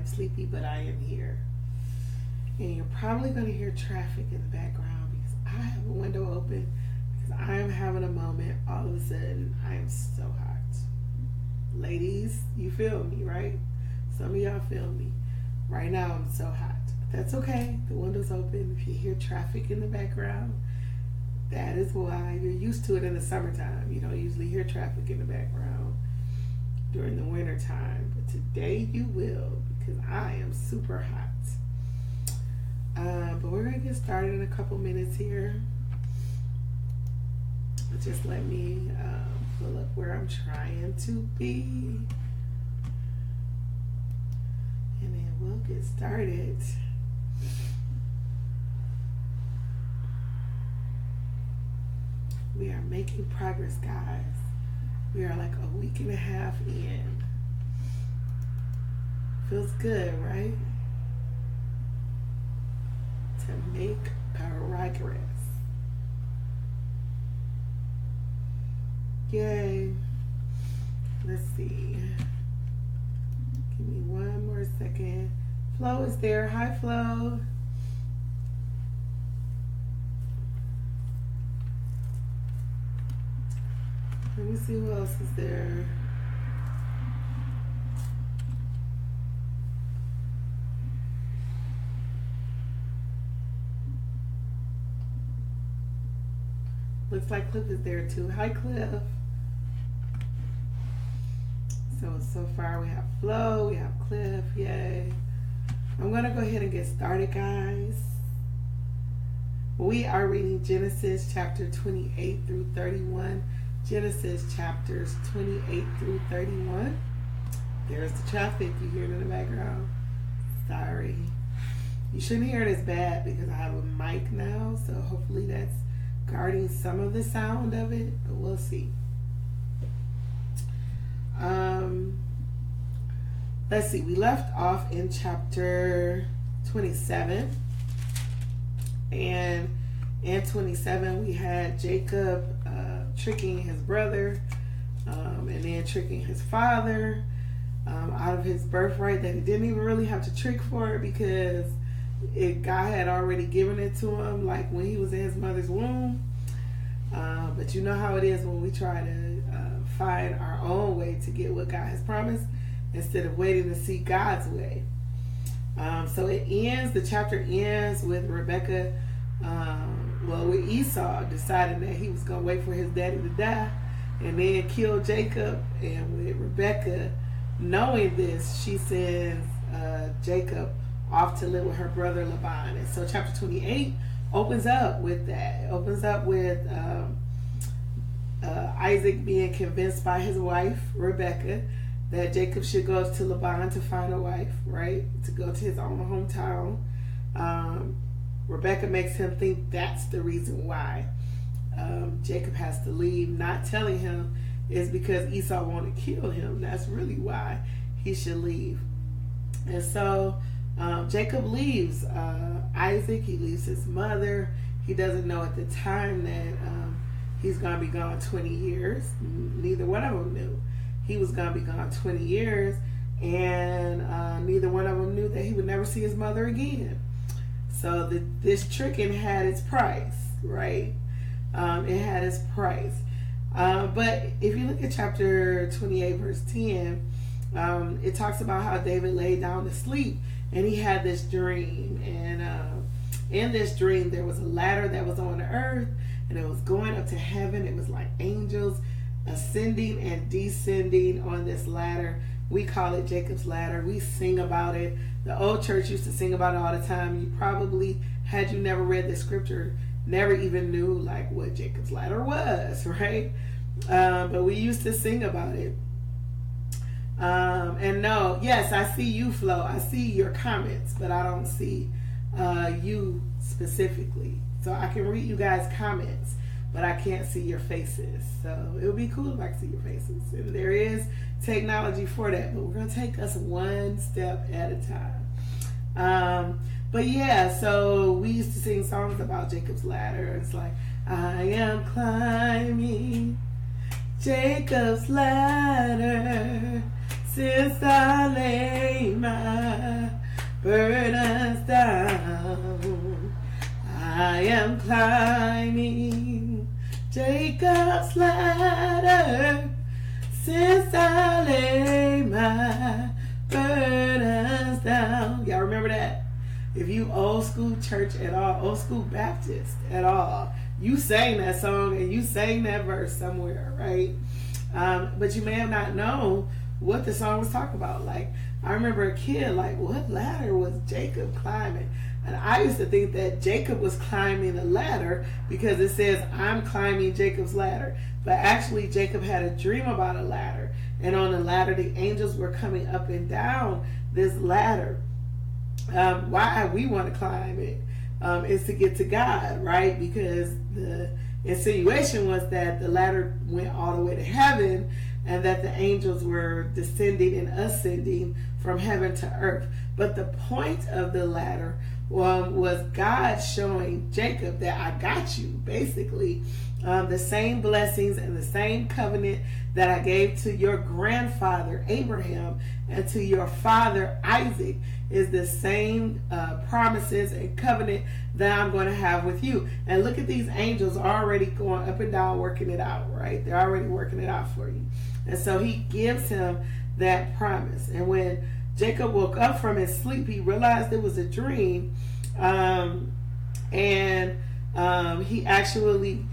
am sleepy, but I am here. And you're probably going to hear traffic in the background because I have a window open because I am having a moment. All of a sudden, I am so hot. Ladies, you feel me, right? Some of y'all feel me. Right now, I'm so hot. But that's okay. The window's open. If you hear traffic in the background, that is why. You're used to it in the summertime. You don't usually hear traffic in the background during the winter time. But today you will because I am super hot. But we're going to get started in a couple minutes here. Just let me pull up where I'm trying to be. And then we'll get started. We are making progress, guys. We are like a week and a half in. Feels good, right? To make progress. Yay. Let's see. Give me one more second. Flo is there. Hi, Flo. Let me see who else is there. Looks like Cliff is there too. Hi, Cliff. So far we have Flo, we have Cliff, yay. I'm going to go ahead and get started, guys. We are reading Genesis chapter 28 through 31. Genesis chapters 28 through 31. There's the traffic. You hear it in the background. Sorry. You shouldn't hear it as bad because I have a mic now, so hopefully that's guarding some of the sound of it, but we'll see. Let's see, we left off in chapter 27, and in 27 we had Jacob tricking his brother and then tricking his father out of his birthright that he didn't even really have to trick for because God had already given it to him, like when he was in his mother's womb. But you know how it is when we try to find our own way to get what God has promised instead of waiting to see God's way. So it ends, the chapter ends with Rebecca, with Esau deciding that he was going to wait for his daddy to die and then kill Jacob. And with Rebecca knowing this, she sends Jacob off to live with her brother Laban. And so chapter 28 opens up with that. It opens up with Isaac being convinced by his wife, Rebecca, that Jacob should go to Laban to find a wife, right? To go to his own hometown. Rebecca makes him think that's the reason why Jacob has to leave, not telling him is because Esau wanted to kill him. That's really why he should leave. And so Jacob leaves Isaac. He leaves his mother. He doesn't know at the time that he's going to be gone 20 years. Neither one of them knew. He was going to be gone 20 years, and neither one of them knew that he would never see his mother again. So this tricking had its price, right? It had its price. But if you look at chapter 28, verse 10, it talks about how David lay down to sleep, and he had this dream. And in this dream, there was a ladder that was on the earth, and it was going up to heaven. It was like angels ascending and descending on this ladder. We call it Jacob's ladder. We sing about it. The old church used to sing about it all the time. You probably, had you never read the scripture, never even knew like what Jacob's ladder was, right? But we used to sing about it. And no, yes, I see you, Flo. I see your comments, but I don't see you specifically. So I can read you guys' comments, but I can't see your faces. So it would be cool if I could see your faces. And there is technology for that, but we're going to take us one step at a time. But yeah, so we used to sing songs about Jacob's ladder. It's like, I am climbing Jacob's ladder, since I lay my burdens down. I am climbing Jacob's ladder since I lay my burdens down. Y'all remember that? If you old school church at all, old school Baptist at all, you sang that song and you sang that verse somewhere, right? But you may have not known what the song was talking about. Like, I remember a kid, like, what ladder was Jacob climbing? And I used to think that Jacob was climbing a ladder because it says, I'm climbing Jacob's ladder. But actually, Jacob had a dream about a ladder. And on the ladder, the angels were coming up and down this ladder. Why we want to climb it is to get to God, right? Because the insinuation was that the ladder went all the way to heaven and that the angels were descending and ascending from heaven to earth. But the point of the ladder was God showing Jacob that I got you, basically. The same blessings and the same covenant that I gave to your grandfather Abraham and to your father Isaac is the same promises and covenant that I'm going to have with you. And look at these angels already going up and down working it out, right? They're already working it out for you. And so he gives him that promise. And when Jacob woke up from his sleep, he realized it was a dream. He actually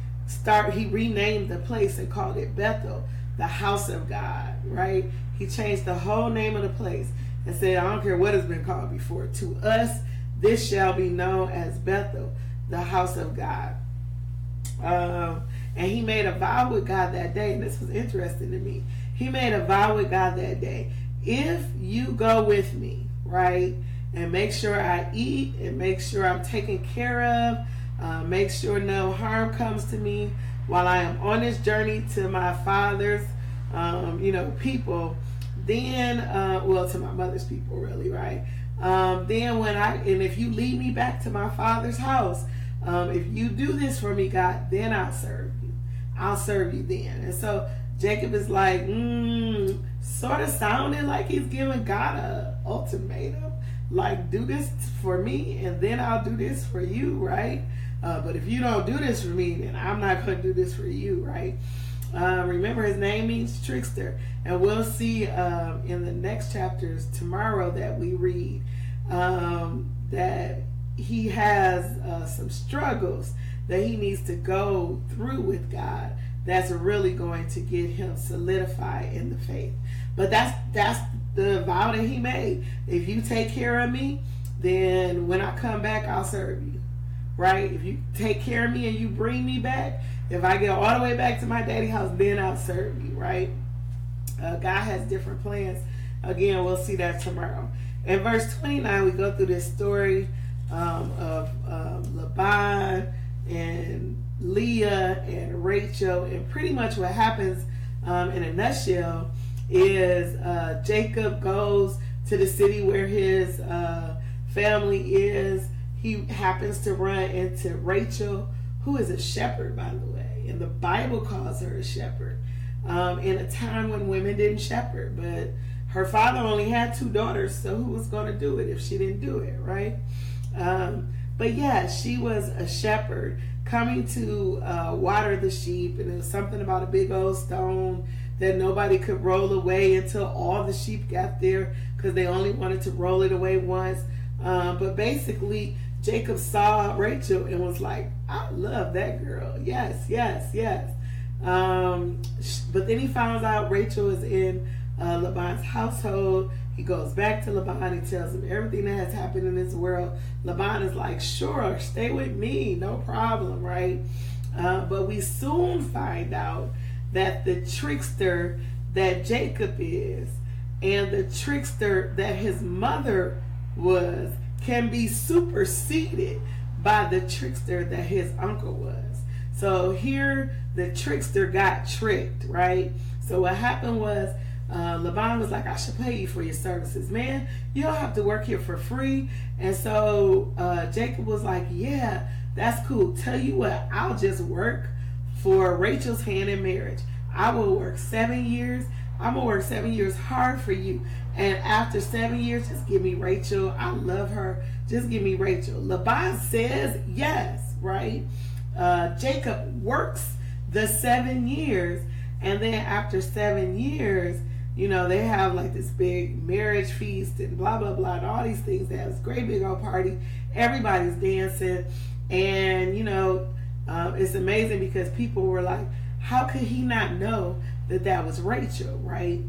he renamed the place and called it Bethel, the house of God, right? He changed the whole name of the place and said, I don't care what it's been called before. To us, this shall be known as Bethel, the house of God. And he made a vow with God that day, and this was interesting to me. He made a vow with God that day. If you go with me, right, and make sure I eat and make sure I'm taken care of, make sure no harm comes to me while I am on this journey to my father's, people, then, to my mother's people, really, right? And if you lead me back to my father's house, if you do this for me, God, then I'll serve you. I'll serve you then. And so Jacob is like, sort of sounding like he's giving God an ultimatum. Like, do this for me and then I'll do this for you, right? But if you don't do this for me, then I'm not going to do this for you, right? Remember, his name means trickster. And we'll see in the next chapters tomorrow that we read that he has some struggles that he needs to go through with God that's really going to get him solidified in the faith. But that's the vow that he made. If you take care of me, then when I come back, I'll serve you, right? If you take care of me and you bring me back, if I get all the way back to my daddy's house, then I'll serve you, right? God has different plans. Again, we'll see that tomorrow. In verse 29, we go through this story of Laban and Leah and Rachel, and pretty much what happens in a nutshell is Jacob goes to the city where his family is. He happens to run into Rachel, who is a shepherd, by the way, and the Bible calls her a shepherd in a time when women didn't shepherd. But her father only had 2 daughters, so who was going to do it if she didn't do it, right? But yeah, she was a shepherd coming to water the sheep, and it was something about a big old stone that nobody could roll away until all the sheep got there, because they only wanted to roll it away once. But basically, Jacob saw Rachel and was like, I love that girl. Yes, yes, yes. But then he finds out Rachel is in Laban's household. He goes back to Laban. He tells him everything that has happened in this world. Laban is like, sure, stay with me, no problem, right? But we soon find out that the trickster that Jacob is and the trickster that his mother was can be superseded by the trickster that his uncle was. So here the trickster got tricked, right? So what happened was Laban was like, I should pay you for your services, man. You don't have to work here for free. And so Jacob was like, yeah, that's cool. Tell you what, I'll just work for Rachel's hand in marriage. I will work 7 years I'm going to work 7 years hard for you. And after 7 years, just give me Rachel. I love her. Just give me Rachel. Laban says yes, right? Jacob works the 7 years. And then after 7 years, you know, they have like this big marriage feast and blah, blah, blah, and all these things. They have this great big old party. Everybody's dancing. And, you know, it's amazing because people were like, how could he not know that that was Rachel, right?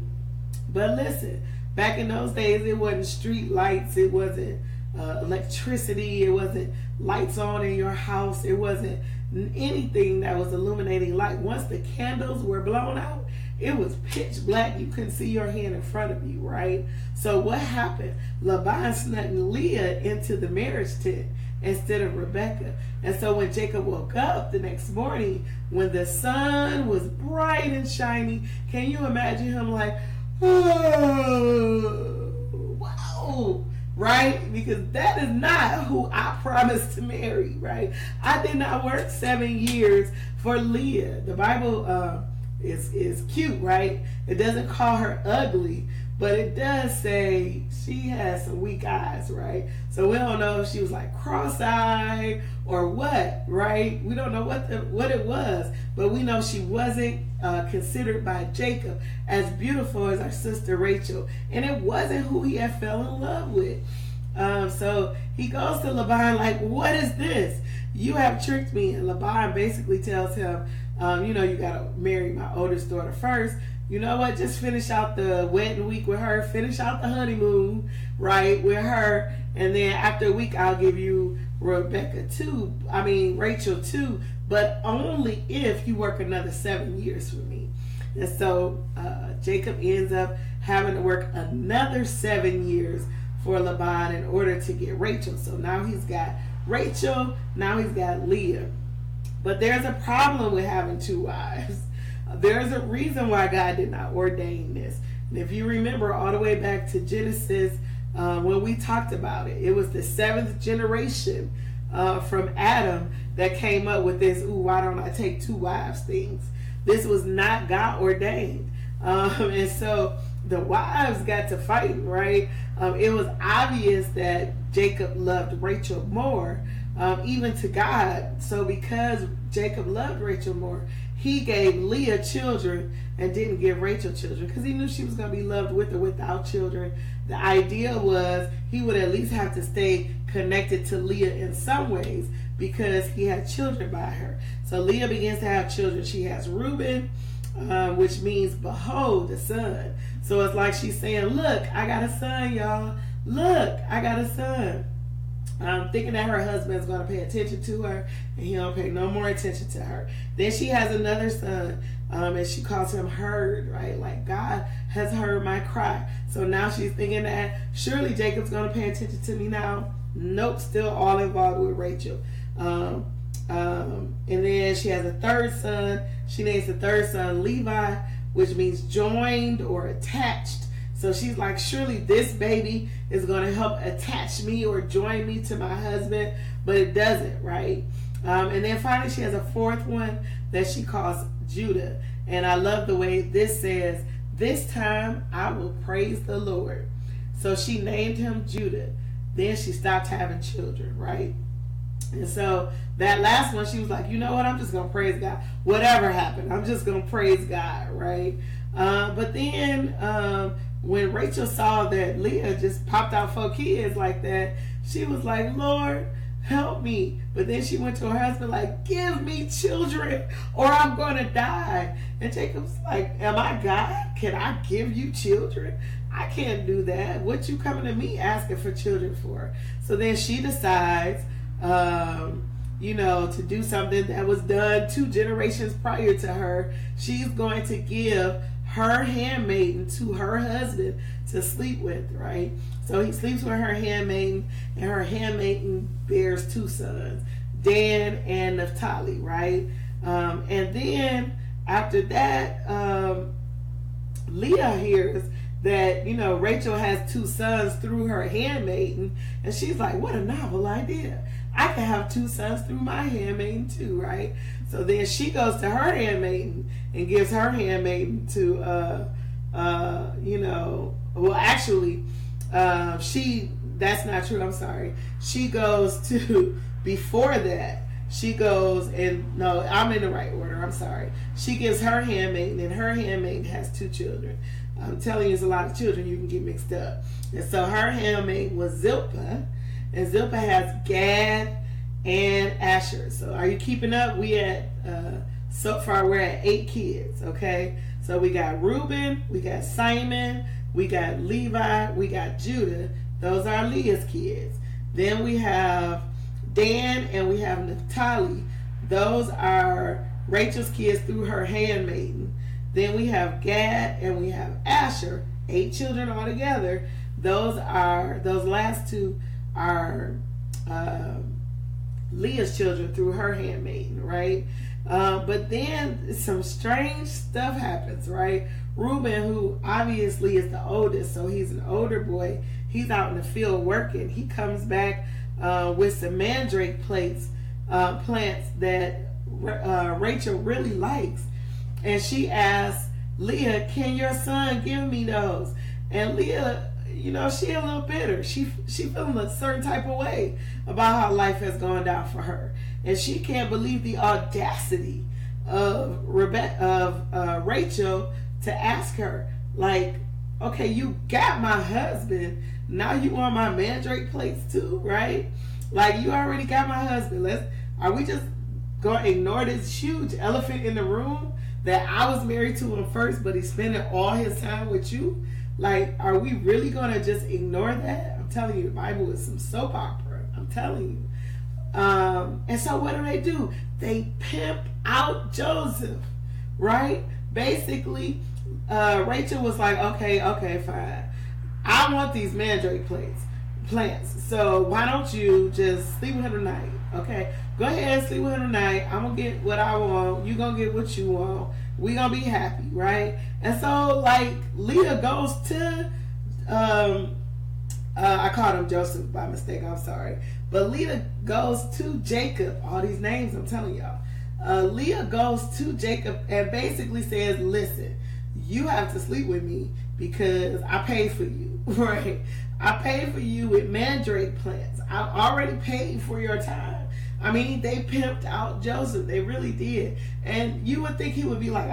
But listen, back in those days, it wasn't street lights. It wasn't electricity. It wasn't lights on in your house. It wasn't anything that was illuminating light. Once the candles were blown out, it was pitch black. You couldn't see your hand in front of you, right? So what happened? Laban snuck Leah into the marriage tent instead of Rebecca. And so when Jacob woke up the next morning, when the sun was bright and shiny, can you imagine him like, oh, wow, right? Because that is not who I promised to marry, right? I did not work 7 years for Leah. The Bible is cute, right? It doesn't call her ugly, but it does say she has some weak eyes, right? So we don't know if she was like cross-eyed or what, right? We don't know what it was, but we know she wasn't considered by Jacob as beautiful as our sister Rachel, and it wasn't who he had fell in love with. So he goes to Laban like, what is this? You have tricked me. And Laban basically tells him, you know, you got to marry my oldest daughter first. You know what? Just finish out the wedding week with her. Finish out the honeymoon, right, with her. And then after a week, I'll give you Rachel too, but only if you work another 7 years for me. And so Jacob ends up having to work another 7 years for Laban in order to get Rachel. So now he's got Rachel, now he's got Leah. But there's a problem with having two wives. There's a reason why God did not ordain this. And if you remember all the way back to Genesis, when we talked about it, it was the 7th generation from Adam that came up with this, ooh, why don't I take two wives things. This was not God ordained. And so the wives got to fighting, right? It was obvious that Jacob loved Rachel more, even to God. So because Jacob loved Rachel more, he gave Leah children and didn't give Rachel children because he knew she was going to be loved with or without children. The idea was he would at least have to stay connected to Leah in some ways because he had children by her. So Leah begins to have children. She has Reuben, which means behold, the son. So it's like she's saying, look, I got a son, y'all. Look, I got a son. Thinking that her husband's going to pay attention to her, and he don't pay no more attention to her. Then she has another son, and she calls him heard, right? Like, God has heard my cry. So now she's thinking that surely Jacob's going to pay attention to me now. Nope, still all involved with Rachel. And then she has a third son. She names the third son Levi, which means joined or attached. So she's like, surely this baby is going to help attach me or join me to my husband, but it doesn't, right? And then finally she has a fourth one that she calls Judah. And I love the way this says, this time I will praise the Lord. So she named him Judah. Then she stopped having children, right? And so that last one, she was like, you know what? I'm just going to praise God. Whatever happened, I'm just going to praise God, right? But then when Rachel saw that Leah just popped out 4 kids like that, she was like, Lord, help me. But then she went to her husband like, give me children or I'm going to die. And Jacob's like, am I God? Can I give you children? I can't do that. What you coming to me asking for children for? So then she decides, to do something that was done 2 generations prior to her. She's going to give her handmaiden to her husband to sleep with, right? So he sleeps with her handmaiden, and her handmaiden bears 2 sons, Dan and Naphtali, right? And then after that, Leah hears that, Rachel has 2 sons through her handmaiden, and she's like, what a novel idea. I can have 2 sons through my handmaiden too, right? So then she goes to her handmaiden and gives her handmaiden to well, actually, that's not true. I'm sorry. She goes to, before that, she goes and, no, I'm in the right order. I'm sorry. She gives her handmaiden, and her handmaiden has 2 children. I'm telling you, it's a lot of children. You can get mixed up. And so her handmaiden was Zilpah, and Zilpah has Gad and Asher. So are you keeping up? So far we're at 8 kids, okay? So we got Reuben, we got Simon, we got Levi, we got Judah. Those are Leah's kids. Then we have Dan and we have Naphtali. Those are Rachel's kids through her handmaiden. Then we have Gad and we have Asher, 8 children altogether. Those last 2 are Leah's children through her handmaiden, right? But then some strange stuff happens, right? Reuben, who obviously is the oldest, so he's an older boy, he's out in the field working. He comes back with some mandrake plants that Rachel really likes. And she asks Leah, can your son give me those? And Leah, she a little bitter. She feeling a certain type of way about how life has gone down for her. And she can't believe the audacity of Rachel to ask her, like, okay, you got my husband, now you want my mandrake plates too, right? Like, you already got my husband. Are we just going to ignore this huge elephant in the room that I was married to him first, but he's spending all his time with you? Like, are we really going to just ignore that? I'm telling you, the Bible is some soap opera. I'm telling you. And so what do? They pimp out Joseph, right? Basically, Rachel was like, okay, fine. I want these mandrake plants. So why don't you just sleep with her tonight? Okay, go ahead and sleep with her tonight. I'm going to get what I want. You going to get what you want. We going to be happy, right? And so, like, Leah goes to, I called him Joseph by mistake, I'm sorry. But Leah goes to Jacob. All these names, I'm telling y'all. Leah goes to Jacob and basically says, listen, you have to sleep with me because I paid for you, right? I paid for you with mandrake plants. I already paid for your time. I mean, they pimped out Joseph. They really did. And you would think he would be like,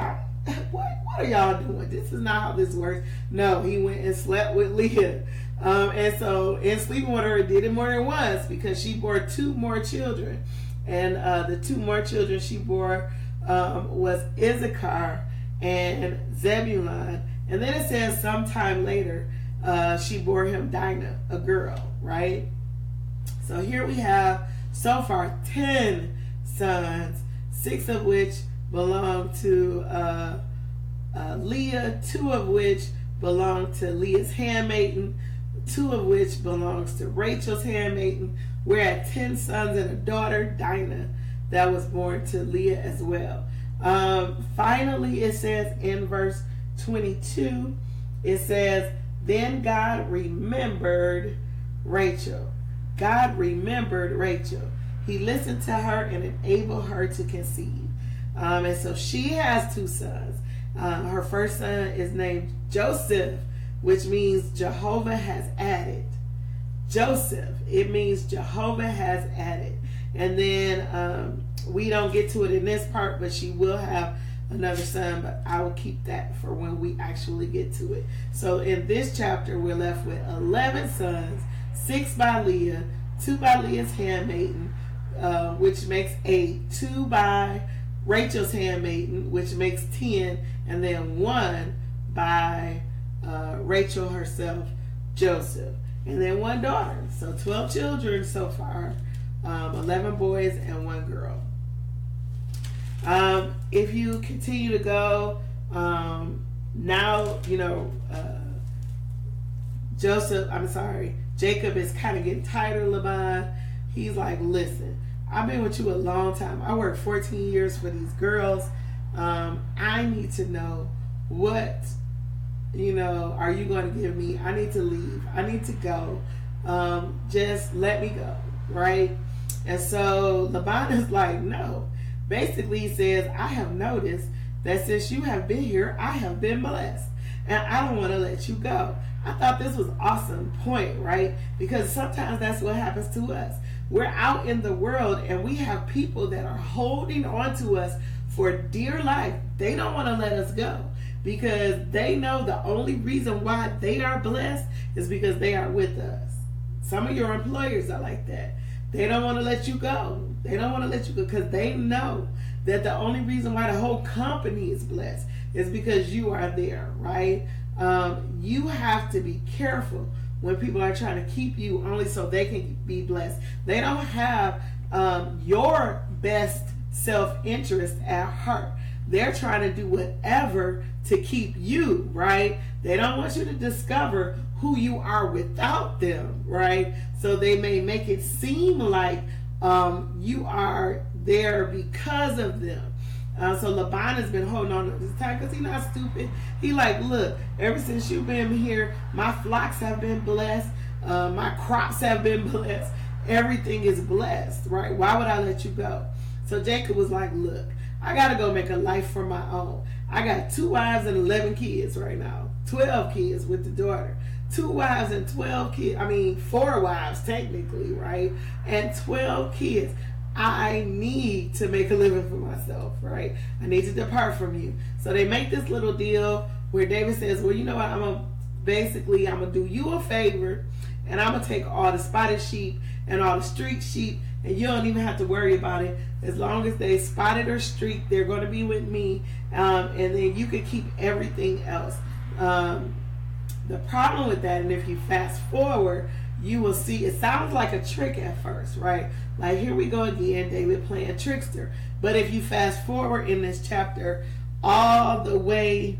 what are y'all doing? This is not how this works. No, he went and slept with Leah. And so in sleeping with her, did it more than once because she bore 2 more children. And the 2 more children she bore was Issachar and Zebulun. And then it says sometime later, she bore him Dinah, a girl, right? So here we have so far 10 sons, 6 of which belong to Leah, 2 of which belong to Leah's handmaiden, 2 of which belongs to Rachel's handmaiden. We're at 10 sons and a daughter, Dinah, that was born to Leah as well. Finally, it says in verse 22, it says, then God remembered Rachel. God remembered Rachel. He listened to her and enabled her to conceive. And so she has 2 sons. Her first son is named Joseph, which means Jehovah has added. Joseph, it means Jehovah has added. And then we don't get to it in this part, but she will have another son, but I will keep that for when we actually get to it. So in this chapter, we're left with 11 sons, 6 by Leah, 2 by Leah's handmaiden, which makes 8, 2 by Rachel's handmaiden, which makes 10, and then 1 by Rachel herself, Joseph, and then 1 daughter. So 12 children so far, 11 boys and 1 girl. If you continue to go, now, Jacob is kind of getting tired of Laban. He's like, listen, I've been with you a long time. I worked 14 years for these girls. I need to know what, are you going to give me? I need to leave. I need to go. Just let me go, right? And so Laban is like, no. Basically, he says, I have noticed that since you have been here, I have been blessed. and I don't want to let you go. I thought this was awesome point, right? Because sometimes that's what happens to us. We're out in the world and we have people that are holding on to us for dear life. They don't want to let us go because they know the only reason why they are blessed is because they are with us. Some of your employers are like that. They don't want to let you go. They don't want to let you go because they know that the only reason why the whole company is blessed is because you are there, right? You have to be careful when people are trying to keep you only so they can be blessed. They don't have your best self-interest at heart. They're trying to do whatever to keep you, right? They don't want you to discover who you are without them, right? So they may make it seem like you are there because of them. So Laban has been holding on to this time because he's not stupid. He like, look, ever since you've been here, my flocks have been blessed. My crops have been blessed. Everything is blessed, right? Why would I let you go? So Jacob was like, look, I got to go make a life for my own. I got 2 wives and 11 kids right now. 12 kids with the daughter. 2 wives and 12 kids. I mean, 4 wives technically, right? And 12 kids. I need to make a living for myself, right? I need to depart from you. So they make this little deal where David says, well, you know what? I'm going to do you a favor and I'm going to take all the spotted sheep and all the streaked sheep and you don't even have to worry about it. As long as they spotted or streaked, they're going to be with me. And then you can keep everything else. The problem with that, and if you fast forward, you will see it sounds like a trick at first, right? Like here we go again, David playing trickster. But if you fast forward in this chapter all the way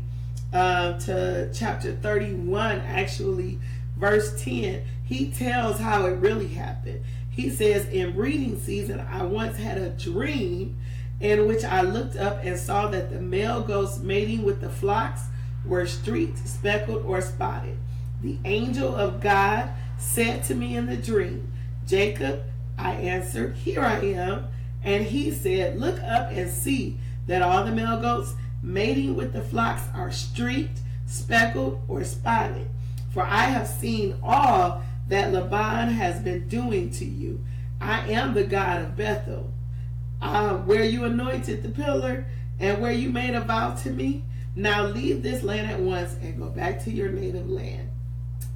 to chapter 31, actually, verse 10, he tells how it really happened. He says, in breeding season, I once had a dream in which I looked up and saw that the male goats mating with the flocks were streaked, speckled, or spotted. The angel of God said to me in the dream, Jacob, I answered, here I am. And he said, look up and see that all the male goats mating with the flocks are streaked, speckled, or spotted. For I have seen all that Laban has been doing to you. I am the God of Bethel, where you anointed the pillar and where you made a vow to me. Now leave this land at once and go back to your native land.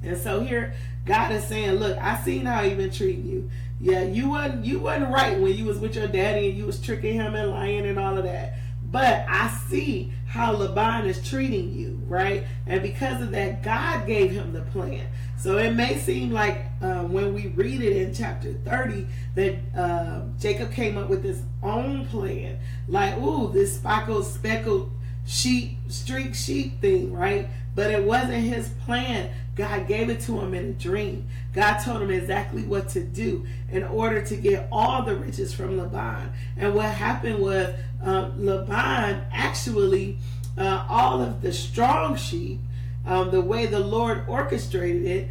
And so here God is saying, look, I seen how he been treating you. Yeah, you wasn't right when you was with your daddy and you was tricking him and lying and all of that. But I see how Laban is treating you, right? And because of that, God gave him the plan. So it may seem like when we read it in chapter 30 that Jacob came up with his own plan. Like, ooh, this speckled sheep, streaked sheep thing, right? But it wasn't his plan. God gave it to him in a dream. God told him exactly what to do in order to get all the riches from Laban. And what happened was Laban actually, all of the strong sheep, the way the Lord orchestrated it,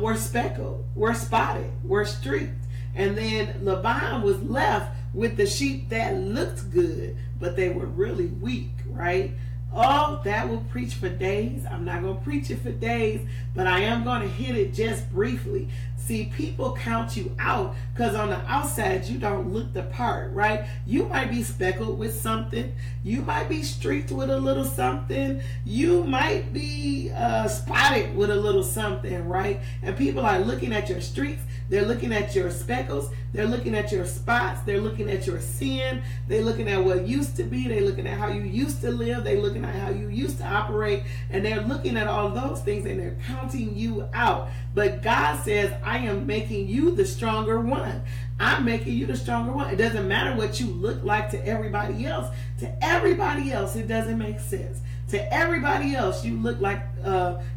were speckled, were spotted, were streaked. And then Laban was left with the sheep that looked good, but they were really weak, right? Oh, that will preach for days. I'm not going to preach it for days, but I am going to hit it just briefly. See, people count you out because on the outside, you don't look the part, right? You might be speckled with something. You might be streaked with a little something. You might be spotted with a little something, right? And people are looking at your streaks. They're looking at your speckles. They're looking at your spots. They're looking at your sin. They're looking at what used to be. They're looking at how you used to live. They're looking at how you used to operate. And they're looking at all those things and they're counting you out. But God says, I am making you the stronger one. I'm making you the stronger one. It doesn't matter what you look like to everybody else. To everybody else, it doesn't make sense. To everybody else, you look like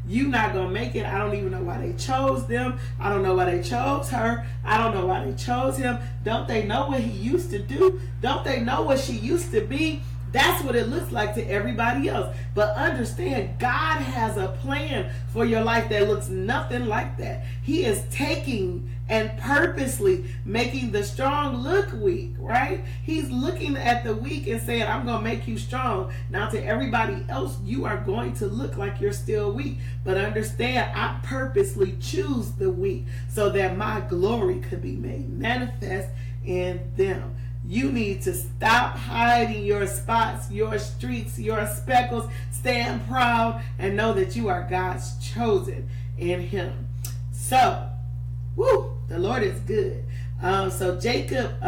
you're not going to make it. I don't even know why they chose them. I don't know why they chose her. I don't know why they chose him. Don't they know what he used to do? Don't they know what she used to be? That's what it looks like to everybody else. But understand, God has a plan for your life that looks nothing like that. He is taking and purposely making the strong look weak, right? He's looking at the weak and saying, I'm going to make you strong. Now to everybody else, you are going to look like you're still weak. But understand, I purposely choose the weak so that my glory could be made manifest in them. You need to stop hiding your spots, your streaks, your speckles. Stand proud and know that you are God's chosen in him. So, the Lord is good. So Jacob,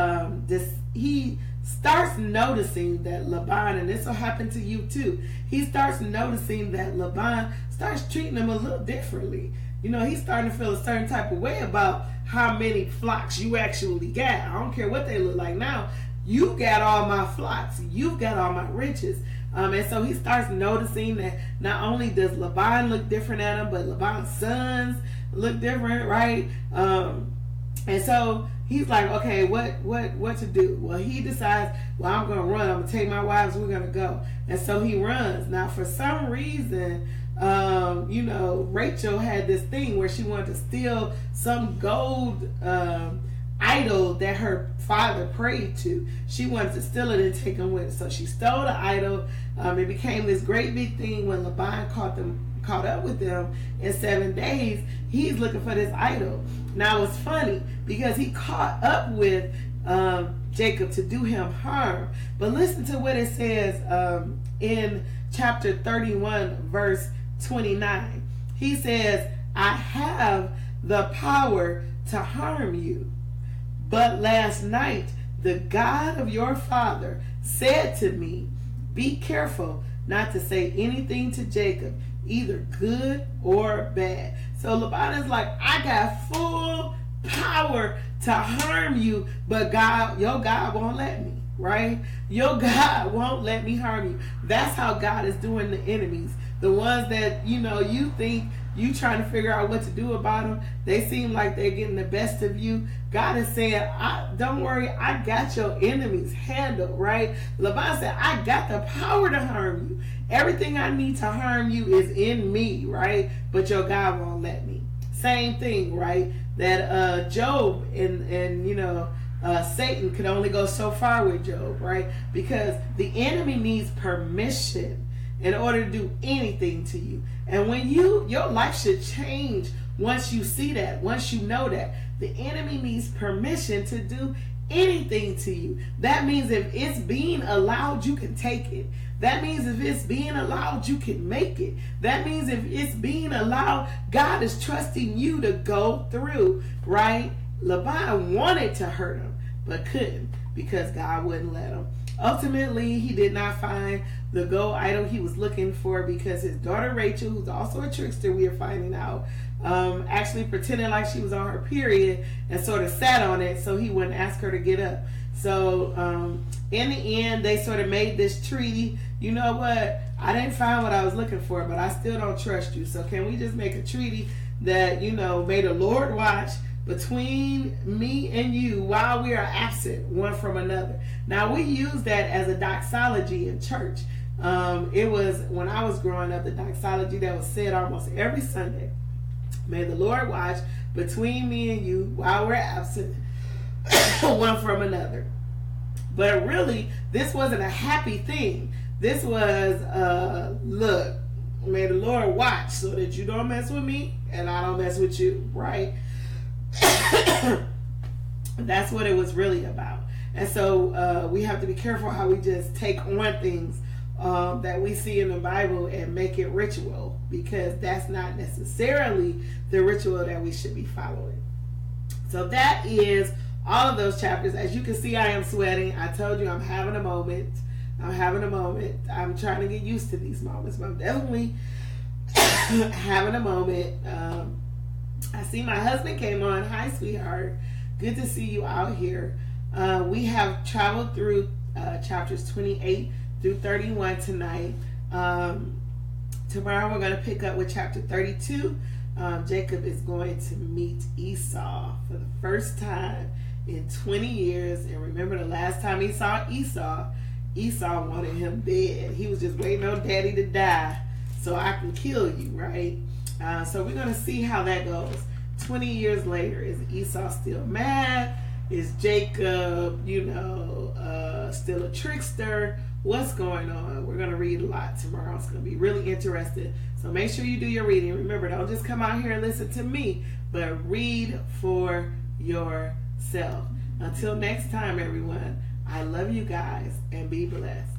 he starts noticing that Laban, and this will happen to you too, he starts noticing that Laban starts treating him a little differently. You know, he's starting to feel a certain type of way about how many flocks you actually got. I don't care what they look like now. You got all my flocks. You've got all my riches. And so he starts noticing that not only does Laban look different at him, but Laban's sons look different, right? And so he's like, okay, what to do? Well, he decides, well, I'm going to run. I'm going to take my wives. We're going to go. And so he runs. Now, for some reason, Rachel had this thing where she wanted to steal some gold idol that her father prayed to. She wanted to steal it and take him with her. So she stole the idol. It became this great big thing when Laban caught up with them in 7 days. He's looking for this idol. Now it's funny because he caught up with Jacob to do him harm. But listen to what it says in chapter 31 verse 29. He says, I have the power to harm you, but last night the God of your father said to me, be careful not to say anything to Jacob, either good or bad. So Laban is like, I got full power to harm you, but your God won't let me, right? Your God won't let me harm you. That's how God is doing the enemies. The ones that, you think you trying to figure out what to do about them, they seem like they're getting the best of you. God is saying, don't worry, I got your enemies handled, right? Laban said, I got the power to harm you. Everything I need to harm you is in me, right? But your God won't let me. Same thing, right? That Job and Satan could only go so far with Job, right? Because the enemy needs permission in order to do anything to you. And when your life should change once you see that, once you know that. The enemy needs permission to do anything to you. That means if it's being allowed, you can take it. That means if it's being allowed, you can make it. That means if it's being allowed, God is trusting you to go through, right? Laban wanted to hurt him, but couldn't because God wouldn't let him. Ultimately, he did not find the gold idol he was looking for because his daughter Rachel, who's also a trickster, we are finding out, actually pretended like she was on her period and sort of sat on it so he wouldn't ask her to get up. So in the end, they sort of made this treaty. You know what? I didn't find what I was looking for, but I still don't trust you. So can we just make a treaty that, may the Lord watch between me and you while we are absent one from another. Now we use that as a doxology in church. It was when I was growing up, the doxology that was said almost every Sunday. May the Lord watch between me and you while we're absent one from another. But really, this wasn't a happy thing. This was, look, may the Lord watch so that you don't mess with me and I don't mess with you, right? That's what it was really about. And so we have to be careful how we just take on things that we see in the Bible and make it ritual, because that's not necessarily the ritual that we should be following. So that is all of those chapters. As you can see, I am sweating. I told you I'm having a moment. I'm trying to get used to these moments, but I'm definitely having a moment. I see my husband came on. Hi, sweetheart. Good to see you out here. We have traveled through chapters 28 through 31 tonight. Tomorrow we're going to pick up with chapter 32. Jacob is going to meet Esau for the first time in 20 years. And remember, the last time he saw Esau, Esau wanted him dead. He was just waiting on daddy to die so I can kill you, right? So we're going to see how that goes. 20 years later, is Esau still mad? Is Jacob, still a trickster? What's going on? We're going to read a lot tomorrow. It's going to be really interesting. So make sure you do your reading. Remember, don't just come out here and listen to me, but read for yourself. Until next time, everyone, I love you guys and be blessed.